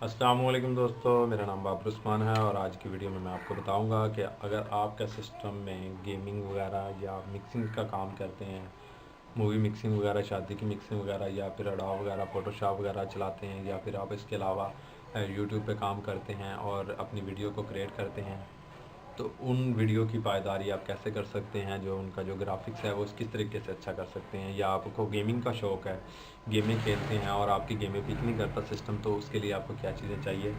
अस्सलाम वालेकुम दोस्तों, मेरा नाम बाबर उस्मान है और आज की वीडियो में मैं आपको बताऊंगा कि अगर आपका सिस्टम में गेमिंग वगैरह या मिक्सिंग का काम करते हैं, मूवी मिक्सिंग वगैरह, शादी की मिक्सिंग वगैरह या फिर एडोब वगैरह, फ़ोटोशॉप वगैरह चलाते हैं या फिर आप इसके अलावा यूट्यूब पे काम करते हैं और अपनी वीडियो को क्रिएट करते हैं, तो उन वीडियो की पायदारी आप कैसे कर सकते हैं, जो उनका जो ग्राफिक्स है वो किस तरीके से अच्छा कर सकते हैं। या आपको गेमिंग का शौक़ है, गेमिंग खेलते हैं और आपकी गेमें पिक नहीं करता सिस्टम, तो उसके लिए आपको क्या चीज़ें चाहिए,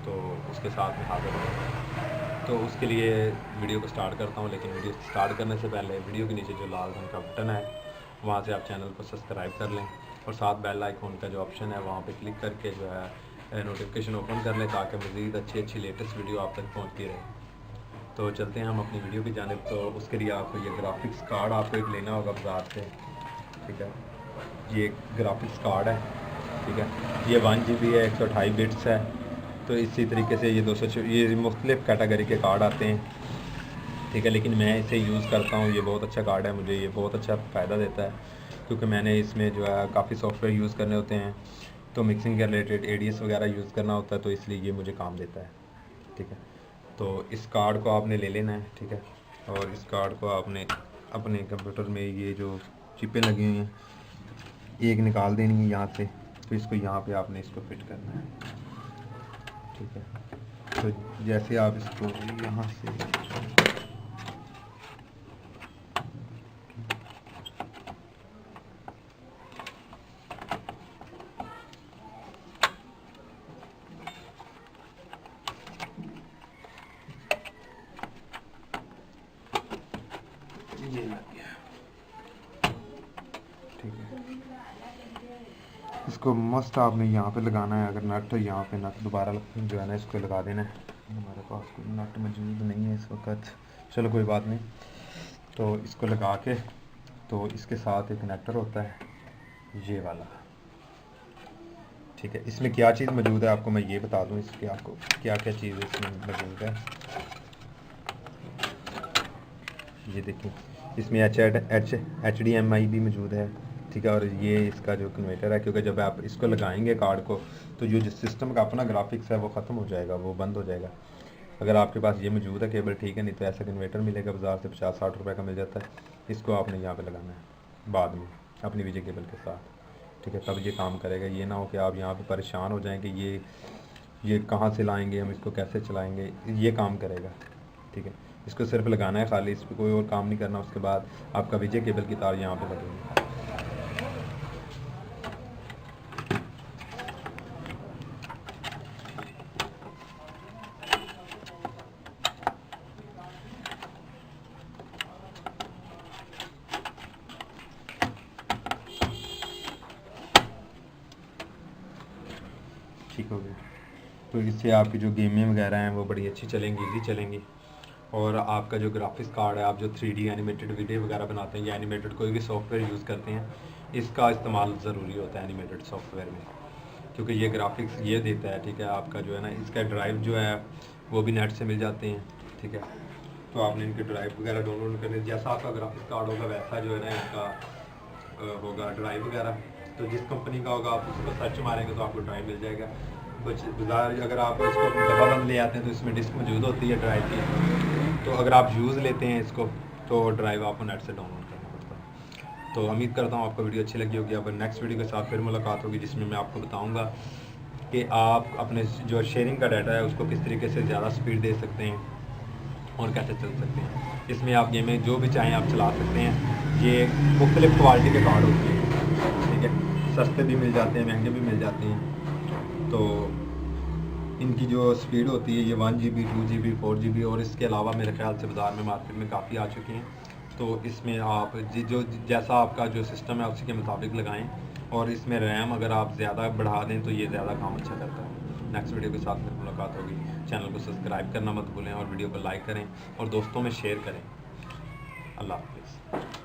तो उसके साथ में हाज़िर हूँ। तो उसके लिए वीडियो को स्टार्ट करता हूँ, लेकिन वीडियो स्टार्ट करने से पहले वीडियो के नीचे जो लाल रंग का बटन है वहाँ से आप चैनल को सब्सक्राइब कर लें और साथ बेल आइकॉन का जो ऑप्शन है वहाँ पे क्लिक करके जो है नोटिफिकेशन ओपन कर लें, ताकि मज़ीद अच्छी लेटेस्ट वीडियो आप तक पहुँचती रहे। तो चलते हैं हम अपनी वीडियो की जानिब। तो उसके लिए आपको ये ग्राफिक्स कार्ड आपको एक लेना होगा बाज़ार से, ठीक है। ये ग्राफिक्स कार्ड है, ठीक है। ये 1 GB है, 128 बिट्स है। तो इसी तरीके से ये 200 ये मुख्तलिफ़ कैटेगरी के कार्ड आते हैं, ठीक है। लेकिन मैं इसे यूज़ करता हूँ, ये बहुत अच्छा कार्ड है, मुझे ये बहुत अच्छा फ़ायदा देता है, क्योंकि मैंने इसमें जो है काफ़ी सॉफ्टवेयर यूज़ करने होते हैं, तो मिक्सिंग के रिलेटेड ADS वगैरह यूज़ करना होता है, तो इसलिए ये मुझे काम देता है, ठीक है। तो इस कार्ड को आपने ले लेना है, ठीक है। और इस कार्ड को आपने अपने कंप्यूटर में, ये जो चिपें लगी हुई हैं, एक निकाल देनी है यहाँ से, तो इसको यहाँ पे आपने इसको फिट करना है, ठीक है। तो जैसे आप इसको यहाँ से ये लग गया, ठीक है। इसको मस्त आपने यहाँ पे लगाना है। अगर नट यहाँ पे नट दोबारा जो है ना इसको लगा देना है। हमारे पास कोई नट मौजूद नहीं है इस वक्त, चलो कोई बात नहीं। तो इसको लगा के, तो इसके साथ एक कनेक्टर होता है ये वाला, ठीक है। इसमें क्या चीज़ मौजूद है आपको मैं ये बता दूँ, इसके आपको क्या क्या चीज़ इसमें मौजूद है। ये देखिए, इसमें HDMI भी मौजूद है, ठीक है। और ये इसका जो कन्वर्टर है, क्योंकि जब आप इसको लगाएंगे कार्ड को, तो जो सिस्टम का अपना ग्राफिक्स है वो ख़त्म हो जाएगा, वो बंद हो जाएगा। अगर आपके पास ये मौजूद है केबल, ठीक है, नहीं तो ऐसा कन्वर्टर मिलेगा बाज़ार से 50-60 रुपये का मिल जाता है। इसको आपने यहाँ पे लगाना है बाद में अपनी विजय केबल के साथ, ठीक है, तब ये काम करेगा। ये ना हो कि आप यहाँ पे परेशान हो जाएं कि ये कहाँ से लाएंगे, हम इसको कैसे चलाएँगे, ये काम करेगा, ठीक है। इसको सिर्फ लगाना है खाली, इस पर कोई और काम नहीं करना। उसके बाद आपका विजय केबल की तार यहाँ पे लगेगी। ठीक हो गया। तो इससे आपकी जो गेमें वगैरह हैं वो बड़ी अच्छी चलेंगी, इजी चलेंगी। और आपका जो ग्राफिक्स कार्ड है, आप जो 3D एनिमेटेड वीडियो वगैरह बनाते हैं या एनिमेटेड कोई भी सॉफ्टवेयर यूज़ करते हैं, इसका इस्तेमाल ज़रूरी होता है एनिमेटेड सॉफ्टवेयर में, क्योंकि ये ग्राफिक्स ये देता है, ठीक है। आपका जो है ना इसका ड्राइव जो है वो भी नेट से मिल जाते हैं, ठीक है। तो आपने इनके ड्राइव वगैरह डाउनलोड करने, जैसा आपका ग्राफिक्स कार्ड होगा वैसा जो है ना इनका होगा ड्राइव वगैरह। तो जिस कंपनी का होगा आप उसको सर्च मारेंगे तो आपको ड्राइव मिल जाएगा। बाजार अगर आप इसको डब्बा बंद ले आते हैं तो इसमें डिस्क मौजूद होती है ड्राइव की। तो अगर आप यूज़ लेते हैं इसको, तो ड्राइव आपको नेट से डाउनलोड करना पड़ता है। तो उम्मीद करता हूँ आपको वीडियो अच्छी लगी होगी। अब नेक्स्ट वीडियो के साथ फिर मुलाकात होगी, जिसमें मैं आपको बताऊँगा कि आप अपने जो शेयरिंग का डाटा है उसको किस तरीके से ज़्यादा स्पीड दे सकते हैं और कैसे चल सकते हैं। इसमें आप गेमें जो भी चाहें आप चला सकते हैं। ये मुख्तलिफ़ क्वालिटी के कार्ड होते हैं, ठीक है, सस्ते भी मिल जाते हैं, महंगे भी मिल जाते हैं। तो इनकी जो स्पीड होती है ये 1 GB, 2 GB, 4 GB और इसके अलावा मेरे ख्याल से बाज़ार में मार्केट में काफ़ी आ चुकी हैं। तो इसमें आप जो जैसा आपका जो सिस्टम है उसी के मुताबिक लगाएं। और इसमें रैम अगर आप ज़्यादा बढ़ा दें तो ये ज़्यादा काम अच्छा करता है। नेक्स्ट वीडियो के साथ फिर मुलाकात होगी। चैनल को सब्सक्राइब करना मत भूलें और वीडियो को लाइक करें और दोस्तों में शेयर करें। अल्लाह हाफ़िज़।